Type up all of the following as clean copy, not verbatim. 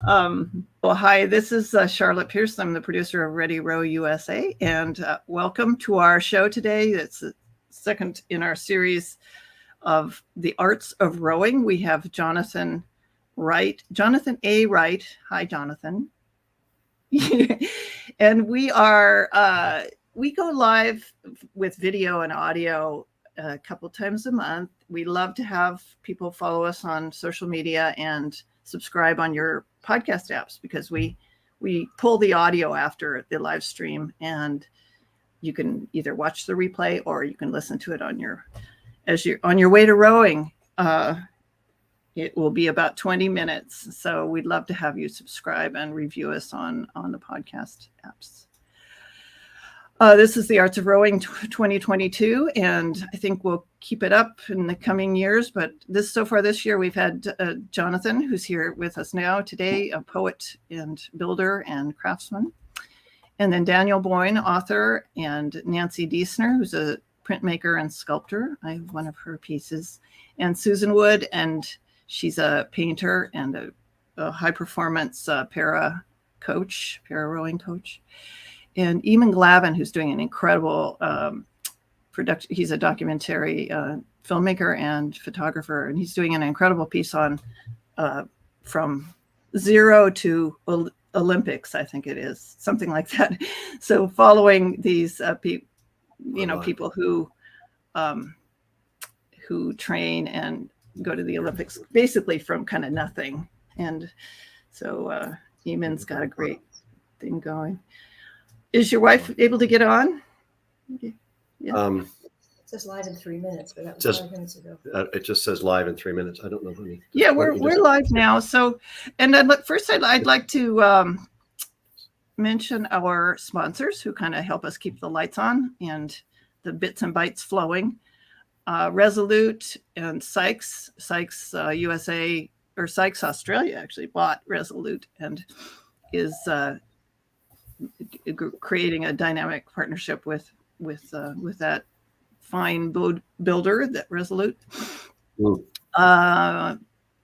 Well, hi, this is Charlotte Pierce. I'm the producer of Ready Row USA, and welcome to our show today. It's the second in our series of the arts of rowing. We have Jonathan Wright, Jonathan A. Wright. Hi, Jonathan. And we go live with video and audio a couple times a month. We love to have people follow us on social media and subscribe on your podcast apps, because we pull the audio after the live stream, and you can either watch the replay or you can listen to it on your way to rowing. It will be about 20 minutes. So we'd love to have you subscribe and review us on the podcast apps. This is the Arts of Rowing 2022, and I think we'll keep it up in the coming years. But so far this year, we've had Jonathan, who's here with us now today, a poet and builder and craftsman. And then Daniel Boyne, author, and Nancy Diesner, who's a printmaker and sculptor. I have one of her pieces. And Susan Wood, and she's a painter and a high-performance para rowing coach. And Eamon Glavin, who's doing an incredible production. He's a documentary filmmaker and photographer, and he's doing an incredible piece on from zero to Olympics, I think it is, something like that. So following these people who train and go to the Olympics, basically from kind of nothing. And so Eamon's got a great thing going. Is your wife able to get on? Yeah. It says live in 3 minutes, but that was 5 minutes ago. It just says live in 3 minutes. I don't know who. Yeah, we're live now. So, and first I'd like to mention our sponsors who kind of help us keep the lights on and the bits and bytes flowing. Resolute and Sykes USA, or Sykes Australia actually bought Resolute and is creating a dynamic partnership with that fine builder, that Resolute.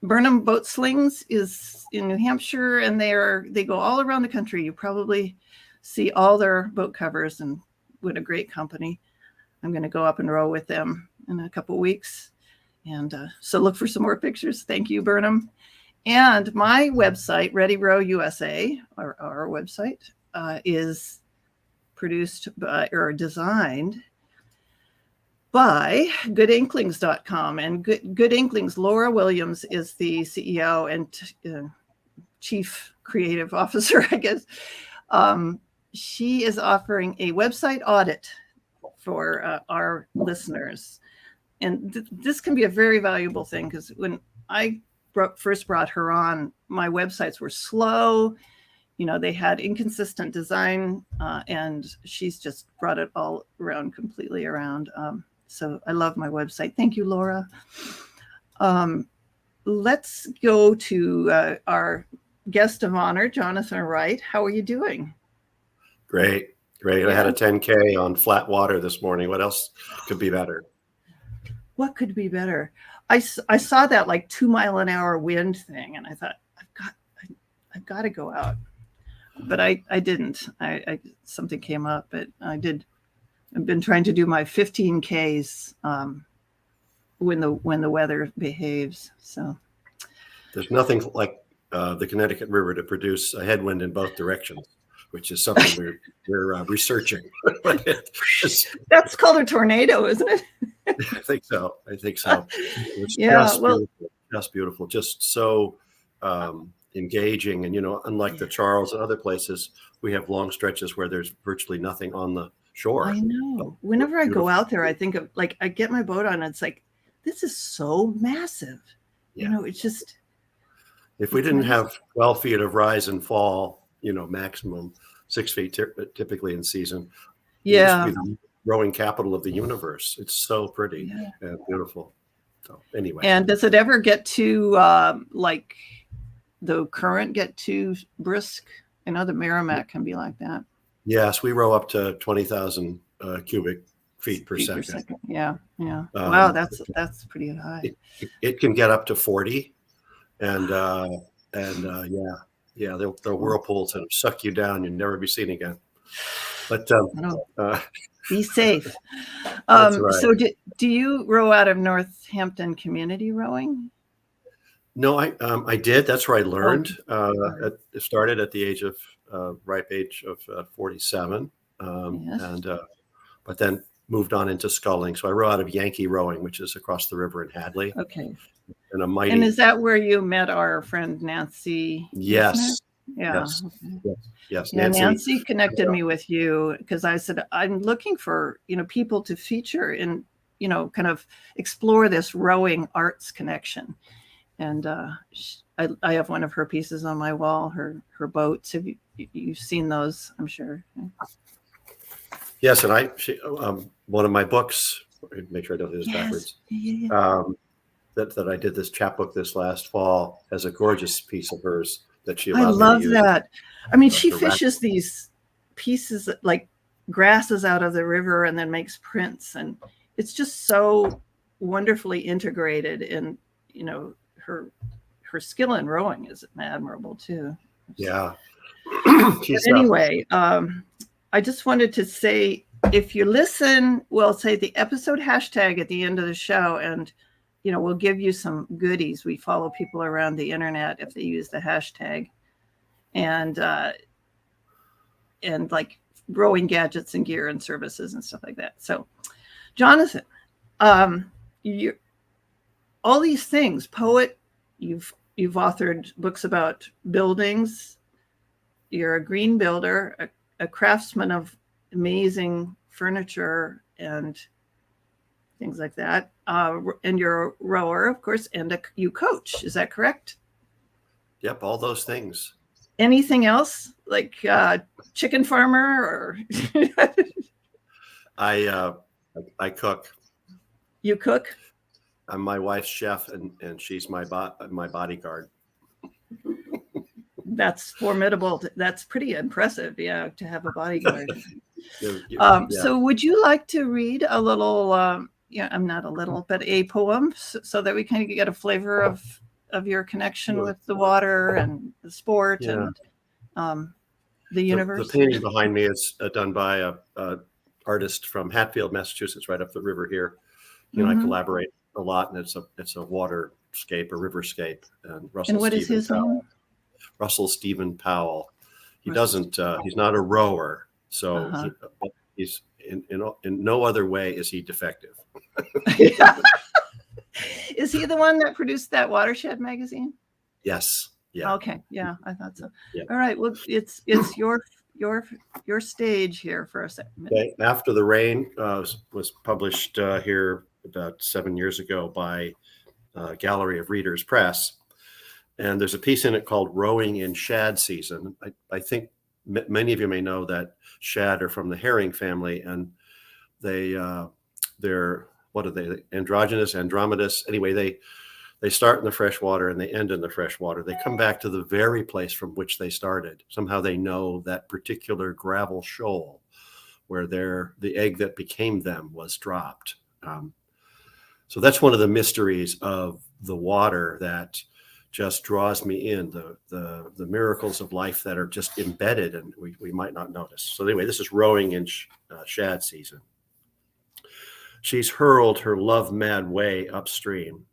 Burnham Boat Slings is in New Hampshire, and they go all around the country. You probably see all their boat covers, and what a great company. I'm going to go up and row with them in a couple weeks, and so look for some more pictures. Thank you, Burnham. And my website, Ready Row USA, or our website, is produced by or designed by goodinklings.com. And Good Inklings, Laura Williams is the CEO and chief creative officer, I guess. She is offering a website audit for our listeners. And this can be a very valuable thing, because when I first brought her on, my websites were slow. They had inconsistent design, and she's just brought it all around, completely around. So I love my website. Thank you, Laura. Let's go to our guest of honor, Jonathan Wright. How are you doing? Great. Yeah. I had a 10K on flat water this morning. What else could be better? What could be better? I saw that like 2 mile an hour wind thing, and I thought, I've got to go out. But I didn't. Something came up, but I did. I've been trying to do my 15Ks when the weather behaves. So there's nothing like the Connecticut River to produce a headwind in both directions, which is something we're researching. That's called a tornado, isn't it? I think so. It's just beautiful, just so engaging. And unlike the Charles and other places, we have long stretches where there's virtually nothing on the shore. I know. Whenever I go out there, I think of, like, I get my boat on, and it's like, this is so massive. Yeah. It's just. If we didn't have 12 feet of rise and fall, maximum 6 feet typically in season. Yeah. The rowing capital of the universe. It's so pretty and beautiful. So anyway. And does it ever get to like the current get too brisk? I know the Merrimack can be like that. Yes, we row up to 20,000 cubic feet per second. Yeah. Wow, that's pretty high. It can get up to 40, and Yeah, they'll whirlpools and suck you down. You'll never be seen again. But be safe. That's right. So do you row out of Northampton Community Rowing? No, I did. That's where I learned. It started at the ripe age of 47, Yes. but then moved on into sculling. So I row out of Yankee Rowing, which is across the river in Hadley. Okay. And is that where you met our friend Nancy? Yes. Yeah. Yes. Okay. Yes. Yeah, Nancy connected me with you because I said, I'm looking for, people to feature and, kind of explore this rowing arts connection. And I have one of her pieces on my wall, her boats. Have you've seen those, I'm sure. Yes, and one of my books, make sure I don't do this backwards, that I did this chapbook this last fall, has a gorgeous piece of hers that she allowed me to use. I love that. I mean, she fishes these pieces like grasses out of the river and then makes prints, and it's just so wonderfully integrated. And her skill in rowing is admirable too. Yeah. Anyway, I just wanted to say, if you listen, we'll say the episode hashtag at the end of the show, and we'll give you some goodies. We follow people around the internet if they use the hashtag, and like rowing gadgets and gear and services and stuff like that. So, Jonathan, you all these things, poet, you've authored books about buildings. You're a green builder, a craftsman of amazing furniture and things like that. And you're a rower, of course, and you coach. Is that correct? Yep, all those things. Anything else, like chicken farmer or? I cook. You cook? I'm my wife's chef, and she's my bodyguard. That's formidable. That's pretty impressive, yeah, to have a bodyguard. So would you like to read a little, I'm not a little, but a poem so that we kind of get a flavor of your connection with the water and the sport and the universe? The painting behind me is done by a artist from Hatfield, Massachusetts, right up the river here. I collaborate a lot, and it's a waterscape, a riverscape. And what is his name? Russell Stephen Powell. He doesn't. He's not a rower, so he's in no other way is he defective. Is he the one that produced that Watershed magazine? Yes. Yeah. Okay. Yeah, I thought so. Yeah. All right. Well, it's your stage here for a second. Okay. After the Rain was published here about 7 years ago by Gallery of Readers Press. And there's a piece in it called Rowing in Shad Season. I think many of you may know that shad are from the herring family, and they're what are they? Andromedous. Anyway, they start in the fresh water and they end in the fresh water. They come back to the very place from which they started. Somehow they know that particular gravel shoal where the egg that became them was dropped. So that's one of the mysteries of the water that just draws me in, the miracles of life that are just embedded and we might not notice. So anyway, this is Rowing in Shad Season. She's hurled her love-mad way upstream.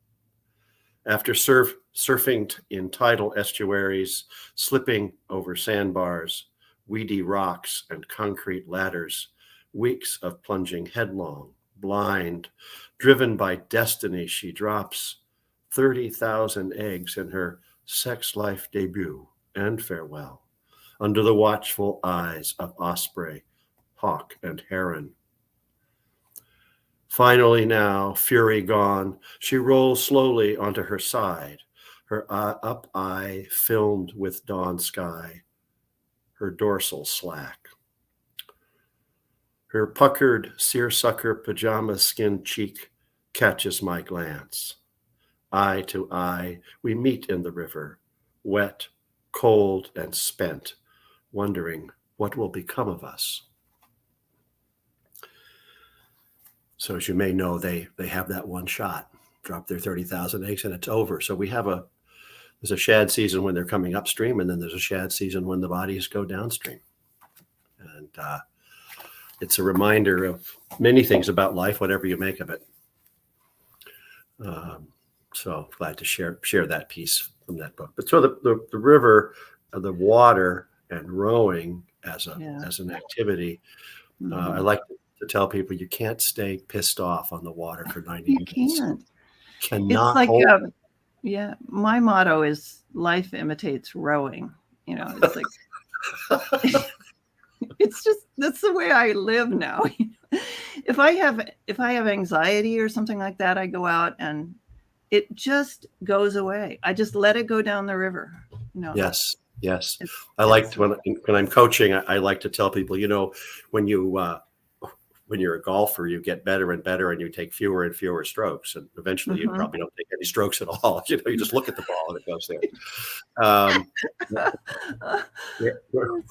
After surfing in tidal estuaries, slipping over sandbars, weedy rocks, and concrete ladders, weeks of plunging headlong, blind, driven by destiny, she drops 30,000 eggs in her sex life debut and farewell, under the watchful eyes of osprey, hawk, and heron. Finally now, fury gone, she rolls slowly onto her side, her up eye filmed with dawn sky, her dorsal slack. Her puckered seersucker pajama skin cheek catches my glance. Eye to eye, we meet in the river, wet, cold, and spent, wondering what will become of us. So as you may know, they have that one shot, drop their 30,000 eggs, and it's over. So we have there's a shad season when they're coming upstream, and then there's a shad season when the bodies go downstream. And it's a reminder of many things about life, whatever you make of it. So glad to share that piece from that book. But so the river, the water, and rowing as an activity, I like to tell people you can't stay pissed off on the water for 90 minutes. You can't. Cannot it's like hold. My motto is life imitates rowing. It's like it's just, that's the way I live now. If I have anxiety or something like that, I go out and it just goes away. I just let it go down the river. Yes. I like when I'm coaching, I like to tell people, when you're a golfer, you get better and better, and you take fewer and fewer strokes, and eventually you probably don't take any strokes at all. You just look at the ball and it goes there.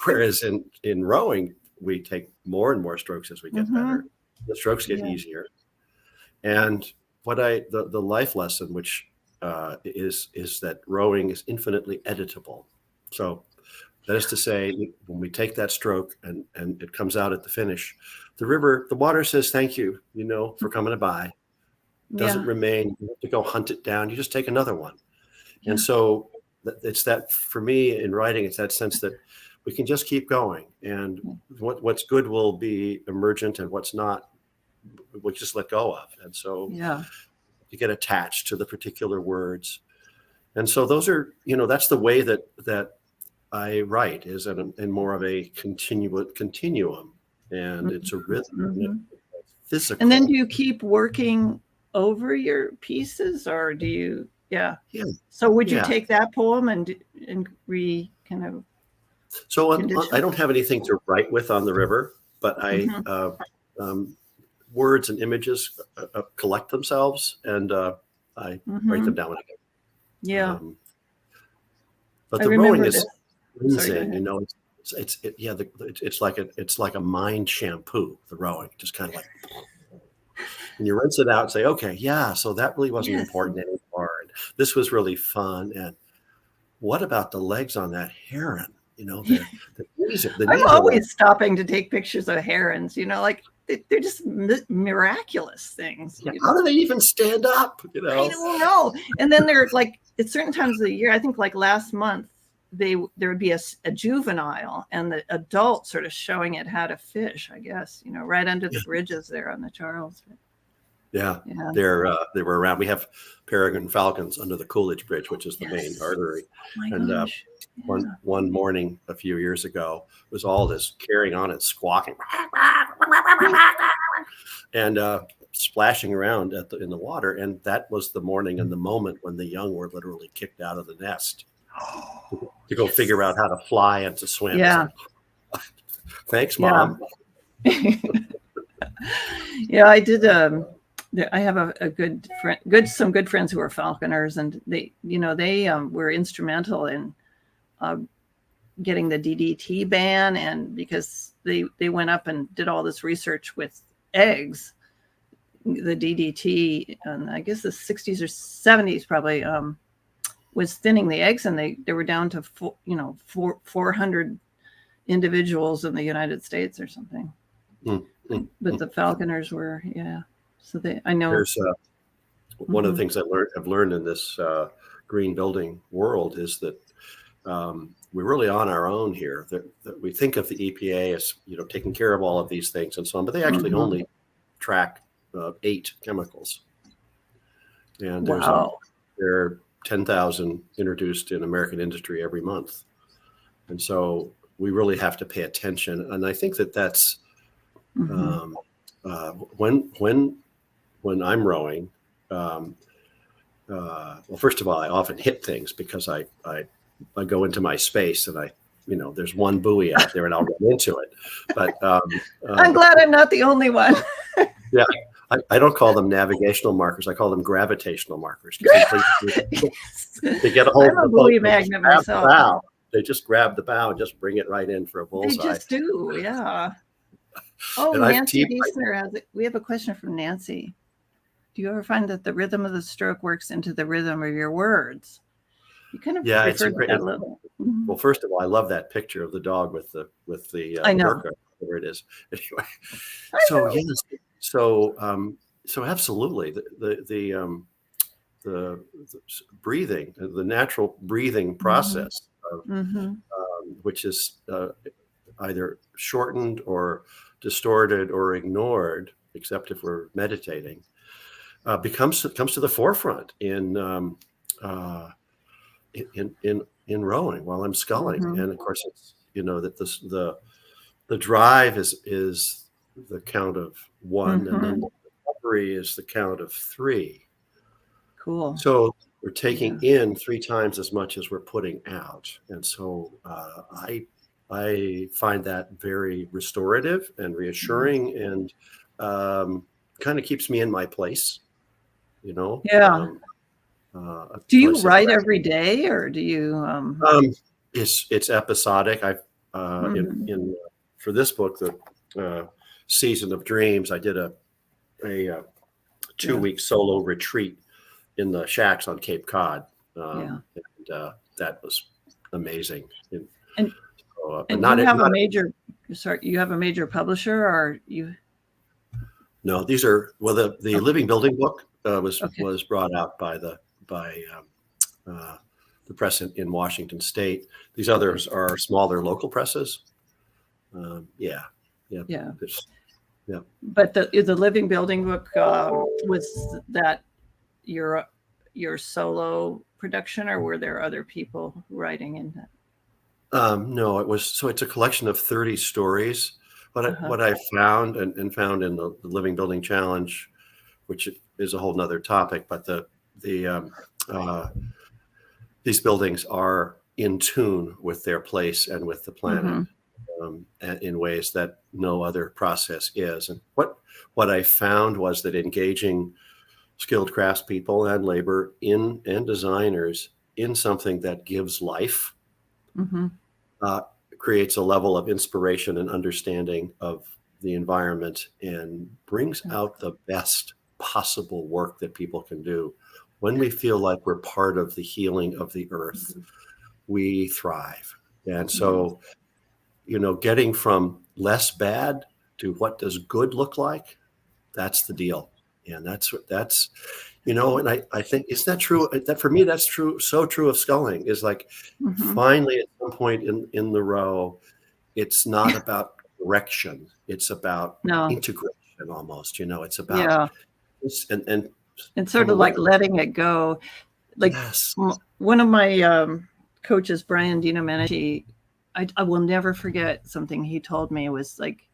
Whereas in rowing, we take more and more strokes as we get better. The strokes get easier. And the life lesson, which is that rowing is infinitely editable. So that is to say, when we take that stroke and it comes out at the finish, the water says thank you, for coming by. Doesn't remain. You have to go hunt it down. You just take another one. And so it's that, for me in writing, it's that sense that we can just keep going, and what's good will be emergent, and what's not, we'll just let go of. And so you get attached to the particular words. And so those are, that's the way that I write, is in more of a continuum, and it's a rhythm, physical. And then do you keep working over your pieces, or do you? Yeah. So would you take that poem and kind of? So I don't have anything to write with on the river, but I words and images collect themselves, and I write them down when I go. Yeah. But the rowing is cleansing, it's like a mind shampoo, the rowing, just kind of like, and you rinse it out and say, okay, so that really wasn't important anymore. And this was really fun. And what about the legs on that heron? I'm always stopping to take pictures of herons, like they're just miraculous things. How do they even stand up? I don't know. And then they're like, at certain times of the year, I think like last month, there would be a juvenile, and the adult sort of showing it how to fish, I guess, right under the bridges there on the Charles. They were around. We have peregrine falcons under the Coolidge Bridge, which is the main artery. One morning a few years ago, was all this carrying on and squawking and splashing around in the water. And that was the morning and the moment when the young were literally kicked out of the nest to go figure out how to fly and to swim. Yeah. So, thanks, Mom. I did. I have a good friend, some good friends who are falconers, and they were instrumental in getting the DDT ban, and because they went up and did all this research with eggs, the DDT, and I guess the 60s or 70s probably was thinning the eggs, and they were down to 400 individuals in the United States or something. But the falconers were So I know there's one of the things I've learned in this green building world is that we're really on our own here. That we think of the EPA as taking care of all of these things and so on, but they actually only track 8 chemicals, and there are 10,000 introduced in American industry every month, and so we really have to pay attention. And I think that's when I'm rowing, well, first of all, I often hit things because I go into my space and there's one buoy out there and I'll run into it. But I'm glad I'm not the only one. I don't call them navigational markers. I call them gravitational markers. They get a hold of the buoy magnet myself. Bow. They just grab the bow and just bring it right in for a bullseye. They just do, yeah. Oh, and Nancy Deisner we have a question from Nancy. Do you ever find that the rhythm of the stroke works into the rhythm of your words? You kind of Yeah, it's a referred to great. that a little. Well, first of all, I love that picture of the dog with the I know. burqa, whatever it is. Anyway, so yes, so so absolutely, the breathing, the natural breathing process, of, which is either shortened or distorted or ignored, except if we're meditating, comes to the forefront in rowing while I'm sculling. And of course, it's, that the drive is the count of one, and then the recovery is the count of three. Cool. So we're taking in 3 times as much as we're putting out. And so I find that very restorative and reassuring, and kind of keeps me in my place, Yeah. Do you write every day, or do you? It's episodic. I've in for this book, the Season of Dreams, I did a 2-week solo retreat in the shacks on Cape Cod, and that was amazing. And you have a major. Sorry, you have a major publisher, or you? No, these are the Living Building book was brought out by the press in Washington State. These others are smaller local presses. Yeah. But the Living Building book, was that your solo production, or were there other people writing in that? No, it's a collection of 30 stories. What I found and found in the Living Building Challenge, which is a whole nother topic, but these buildings are in tune with their place and with the planet, in ways that no other process is. And what I found was that engaging skilled craftspeople and labor and designers in something that gives life creates a level of inspiration and understanding of the environment, and brings out the best possible work that people can do. When we feel like we're part of the healing of the earth, we thrive. And so, getting from less bad to what does good look like, that's the deal. And that's, and I think, is that true? That for me, that's true. So true of sculling, is like, finally at some point in the row, it's not about correction. It's about integration almost, it's about, and sort of like letting it go. Like one of my coaches, Brian Dino Menachie, I will never forget something he told me. It was like,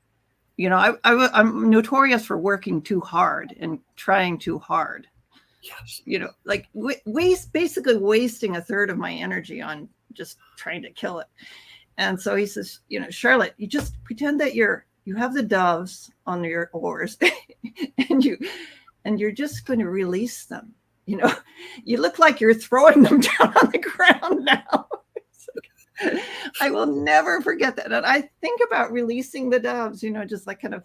I'm notorious for working too hard and trying too hard. Yes. Like basically wasting a third of my energy on just trying to kill it. And so he says, Charlotte, you just pretend that you have the doves on your oars and you're just going to release them. You look like you're throwing them down on the ground now. I will never forget that. And I think about releasing the doves, just like kind of,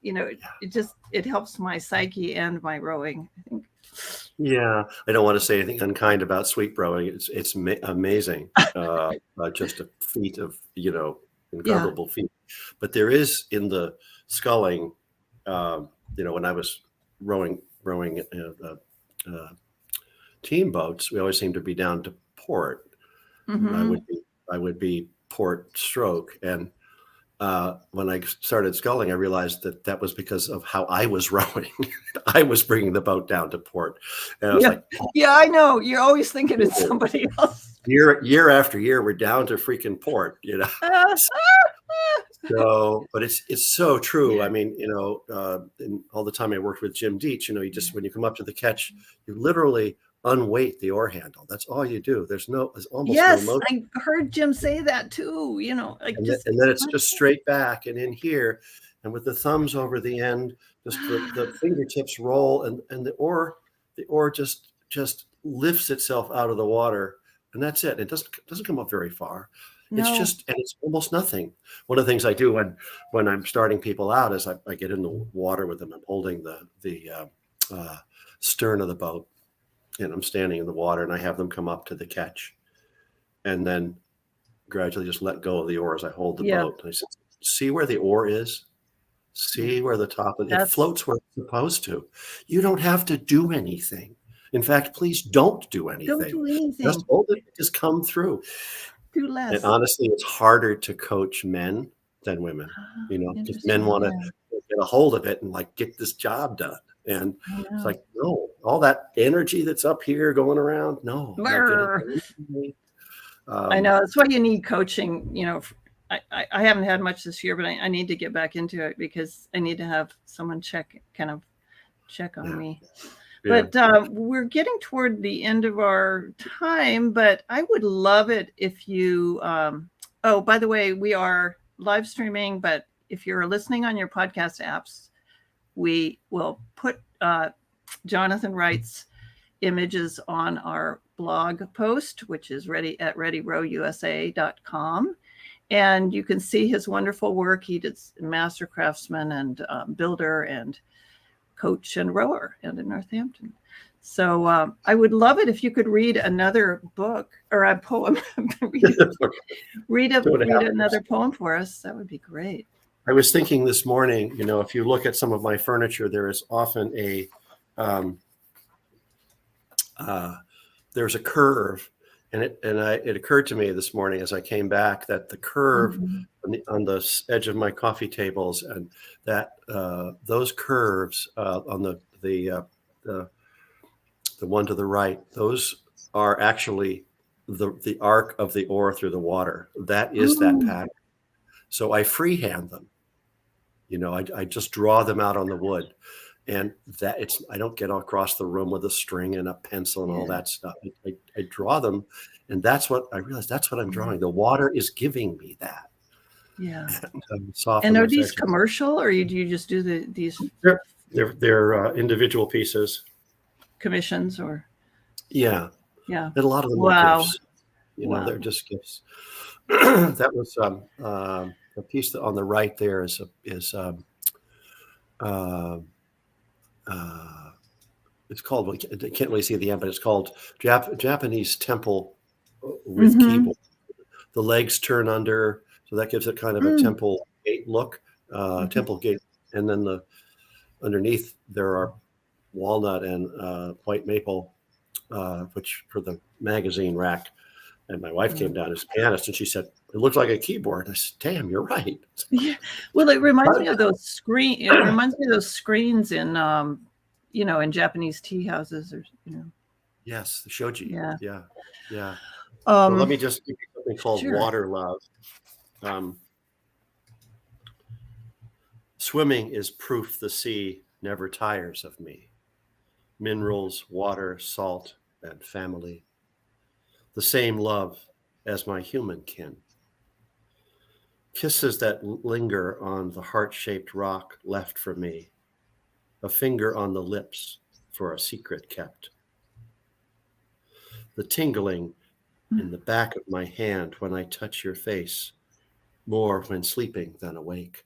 it helps my psyche and my rowing, I think. Yeah, I don't want to say anything unkind about sweep rowing. It's amazing, just a feat of incomparable feat. But there is in the sculling, when I was rowing team boats, we always seemed to be down to port. I would be port stroke, and when I started sculling, I realized that was because of how I was rowing. I was bringing the boat down to port, and I was like, I know. You're always thinking it's somebody else. Year after year, we're down to freaking port, So, but it's so true. I mean, in all the time I worked with Jim Deach, you just when you come up to the catch, you literally unweight the oar handle. That's all you do. There's almost no motion. I heard Jim say that too. And then it's just straight back and in here, and with the thumbs over the end, just the fingertips roll, and the oar just lifts itself out of the water, and that's it. It doesn't come up very far. No. It's almost nothing. One of the things I do when I'm starting people out is I get in the water with them. I'm holding the stern of the boat, and I'm standing in the water, and I have them come up to the catch, and then gradually just let go of the oar as I hold the boat. And I said, see where the oar is? See where the top of it floats where it's supposed to. You don't have to do anything. In fact, please don't do anything. Don't do anything. Just hold it, just come through. Do less. And honestly, it's harder to coach men than women. You know, because men want to get a hold of it and like get this job done. And it's like, no, all that energy that's up here going around, no. I know. That's why you need coaching. You know, I haven't had much this year, but I need to get back into it because I need to have someone check on me. Yeah. But we're getting toward the end of our time, but I would love it if you, oh, by the way, we are live streaming, but if you're listening on your podcast apps, we will put Jonathan Wright's images on our blog post, which is ready at readyrowusa.com. And you can see his wonderful work. He did master craftsman and builder and coach and rower and in Northampton. So I would love it if you could read another book or a poem. read another poem for us. That would be great. I was thinking this morning, you know, if you look at some of my furniture, there is often there's a curve, and it occurred to me this morning as I came back that the curve on the edge of my coffee tables, and that those curves on the one to the right, those are actually the arc of the oar through the water. That is that pattern. So I freehand them. You know, I just draw them out on the wood, and I don't get across the room with a string and a pencil and all that stuff. I draw them, and that's what I realized. That's what I'm drawing. The water is giving me that. Yeah. And are these commercial, or do you just do these? They're individual pieces. Commissions or? Yeah. Yeah. And a lot of them are gifts. You know, they're just gifts. That was the piece on the right there is it's called, I can't really see the end, but it's called Japanese temple with keyboard. The legs turn under, so that gives it kind of a temple gate look, temple gate. And then underneath there are walnut and white maple, which for the magazine rack. And my wife came down as a pianist, and she said, "It looks like a keyboard." I said, "Damn, you're right." Yeah. Well, it reminds me of those screens in, you know, in Japanese tea houses, or you know. Yes, the shoji. Yeah. So let me just give you something called water love. Swimming is proof the sea never tires of me. Minerals, water, salt, and family. The same love as my human kin. Kisses that linger on the heart-shaped rock left for me. A finger on the lips for a secret kept. The tingling in the back of my hand when I touch your face, more when sleeping than awake.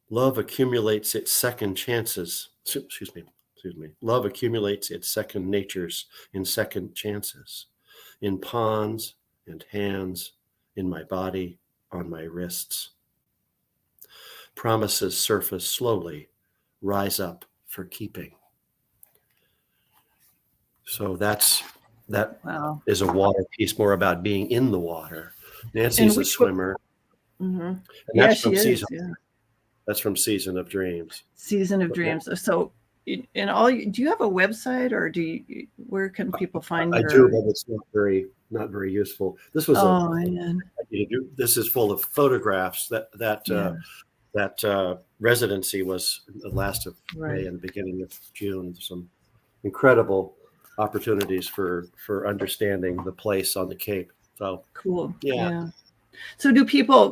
Love accumulates its second chances. Excuse me. Love accumulates its second natures in second chances, in pawns and hands, in my body, on my wrists. Promises surface slowly, rise up for keeping. So that is a water piece, more about being in the water. Nancy's a swimmer. And that's from Season. Yeah. That's from Season of Dreams. Season of Dreams. So, do you have a website, or where can people find I do, but it's not very useful. This was this is full of photographs. That residency was the last of May and the beginning of June. Some incredible opportunities for understanding the place on the Cape. So cool. Yeah. So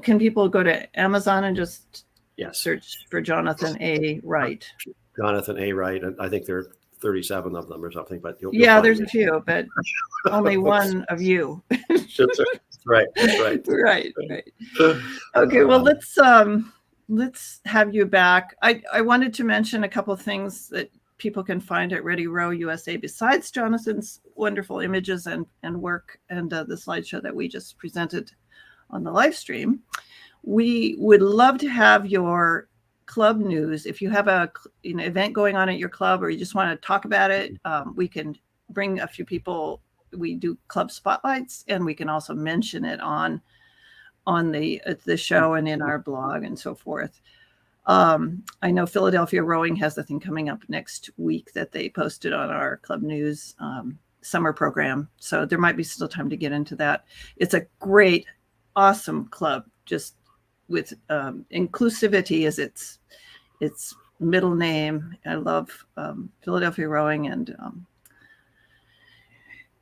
can people go to Amazon and just search for Jonathan A. Wright? Jonathan A. Wright, and I think there are 37 of them or something. But you'll there's a few, but only one of you. Right. Okay, well let's have you back. I wanted to mention a couple of things that people can find at Ready Row USA, besides Jonathan's wonderful images and work and the slideshow that we just presented on the live stream, we would love to have your club news. If you have a event going on at your club, or you just want to talk about it, we can bring a few people. We do club spotlights, and we can also mention it on the show and in our blog and so forth. I know Philadelphia Rowing has the thing coming up next week that they posted on our club news summer program. So there might be still time to get into that. It's a great, awesome club, just with inclusivity as its middle name. I love Philadelphia Rowing,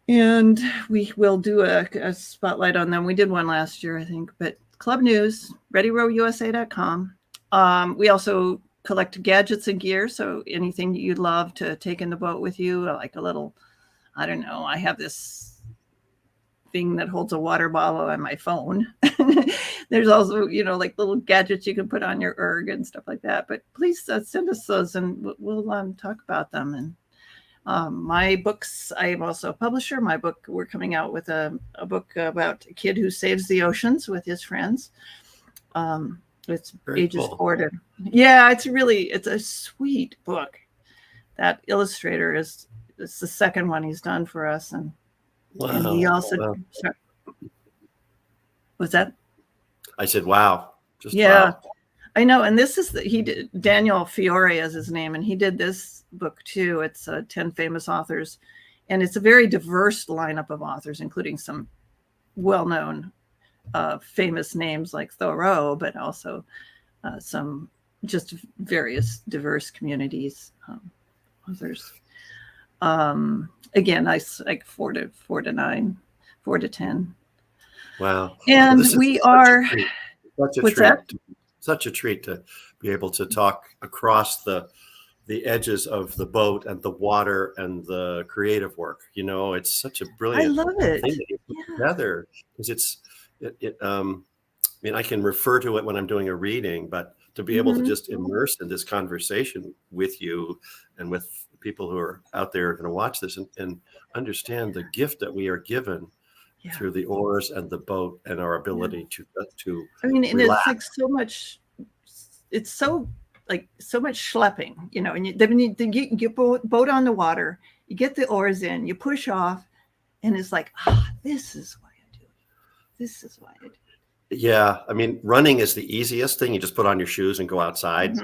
and we will do a spotlight on them. We did one last year, I think. But club news, readyrowusa.com. We also collect gadgets and gear. So anything you'd love to take in the boat with you, like a little, I don't know, I have this thing that holds a water bottle on my phone. There's also, like little gadgets you can put on your erg and stuff like that. But please send us those, and we'll talk about them. And my books, I am also a publisher. My book, we're coming out with a book about a kid who saves the oceans with his friends. It's Very ages cool. 4 to, yeah, it's a sweet book. That illustrator it's the second one he's done for us. And he also, what's that? I said, wow. Just yeah, wow. I know. And this is Daniel Fiore is his name. And he did this book too. It's 10 famous authors. And it's a very diverse lineup of authors, including some well-known famous names like Thoreau, but also some just various diverse communities authors. Again, I like 4 to 9, 4 to 10. Wow. And we are such a treat to be able to talk across the edges of the boat and the water and the creative work. It's such a brilliant I love it. thing that you put together, because I can refer to it when I'm doing a reading, but to be able to just immerse in this conversation with you and with people who are out there are going to watch this and understand the gift that we are given through the oars and the boat and our ability to and relax. it's like so much, it's so much schlepping, and then you get boat on the water, you get the oars in, you push off, and it's like, this is why I do it. This is why I do it. Yeah. Running is the easiest thing. You just put on your shoes and go outside.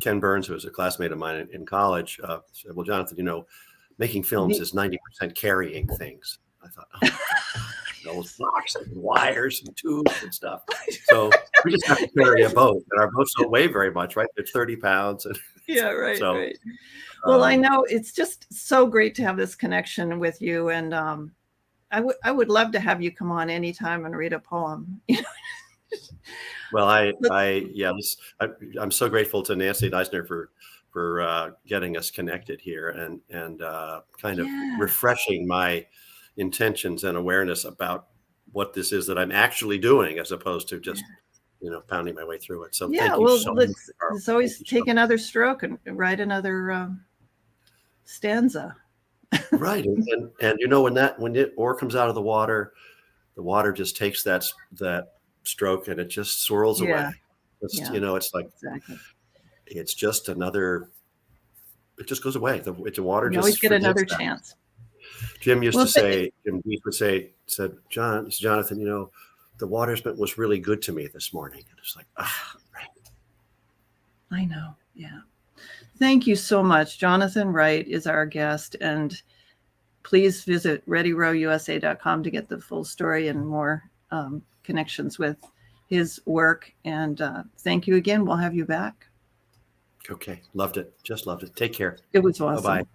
Ken Burns, who was a classmate of mine in college, said, well, Jonathan, making films is 90% carrying things. I thought, those blocks and wires and tubes and stuff. So we just have to carry a boat, and our boats don't weigh very much, right? They're 30 pounds. Yeah, right. So, right. Well, I know it's just so great to have this connection with you, and I would love to have you come on anytime and read a poem. Well, I'm so grateful to Nancy Deisner for getting us connected here and kind of refreshing my intentions and awareness about what this is that I'm actually doing, as opposed to just pounding my way through it. So thank you so much. Let's always take another stroke and write another stanza. Right. And when the oar comes out of the water just takes that stroke and it just swirls away. It's like, exactly. It's just another, it just goes away. The water You just always get another that. chance. Jim Dees would say, Jonathan, the water was really good to me this morning. And it's like, right. I know. Yeah. Thank you so much. Jonathan Wright is our guest, and please visit readyrowusa.com to get the full story and more connections with his work. And thank you again. We'll have you back. Okay. Loved it. Just loved it. Take care. It was awesome. Bye-bye.